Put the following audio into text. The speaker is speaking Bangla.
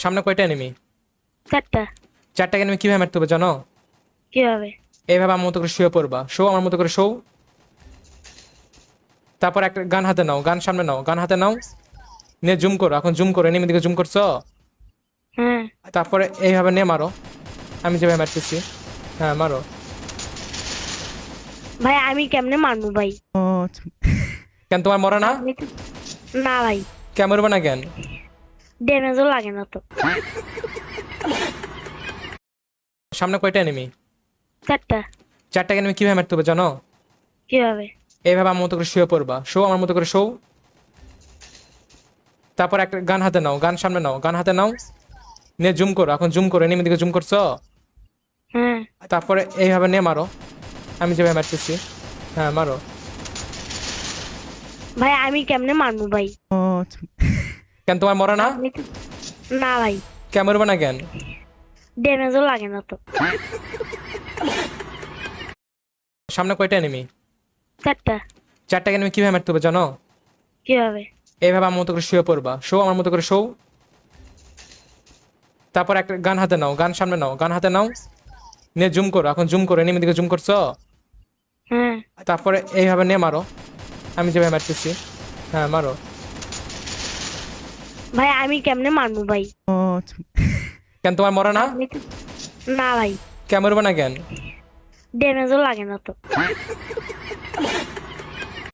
সামনে কয়টা এনিমি? চারটা। চারটাকে এনিমি কিভাবে মারতে হবে জানো? কিভাবে? এইভাবে আমার মতো করে শুয়ে পড়বা, শো আমার মতো করে শো। তারপর একটা গান হাতে নাও, গান সামনে নাও, গান হাতে নাও, নিয়ে জুম করো। এখন জুম করো, এনিমি দিকে জুম করছো। হ্যাঁ তারপরে এইভাবে নিয়ে মারো, আমি যেভাবে মারতেছি। হ্যাঁ মারো। ভাই, আমি কেমনে মানবো ভাই? কেন তোমার মরে না? আপনি তো না ভাই, কেন মরবে না কেন? ড্যামেজও লাগে না তো। সামনে কয়টা এনিমি? চারটা। চারটাকে এনিমি কিভাবে মারতে হবে জানো? কিভাবে? এইভাবে আমার মতো করে শুয়ে পড়বা, শো আমার মতো করে শো। তারপর একটা গান হাতে নাও, গান সামনে নাও, গান হাতে নাও, নিয়ে জুম করো। এখন জুম করো, এনিমি দিকে জুম করছো। হ্যাঁ তারপরে এইভাবে নিয়ে মারো, আমি যেভাবে মারতেছি। হ্যাঁ মারো। ভাই, আমি কেমনে মানবো ভাই? কেন তোমার মরে না? আপনি তো না ভাই, কেন মরবে না কেন? ড্যামেজও লাগে না তো। সামনে কয়টা এনিমি? চারটা। চারটাকে এনিমি কিভাবে মারতে হবে জানো? কিভাবে? এইভাবে আমার মতো করে শুয়ে পড়বা, শো আমার মতো করে শো। তারপর একটা গান হাতে নাও, গান সামনে নাও, গান হাতে নাও, নিয়ে জুম করো। এখন জুম করো, এনিমি দিকে জুম করছো। হ্যাঁ তারপরে এইভাবে নিয়ে মারো, আমি যেভাবে মারতেছি। হ্যাঁ মারো। ভাই, আমি কেমনে মানবো ভাই? কেন তোমার মরে না? আপনি তো না ভাই, কেন মরবে না কেন? ড্যামেজও লাগে না তো।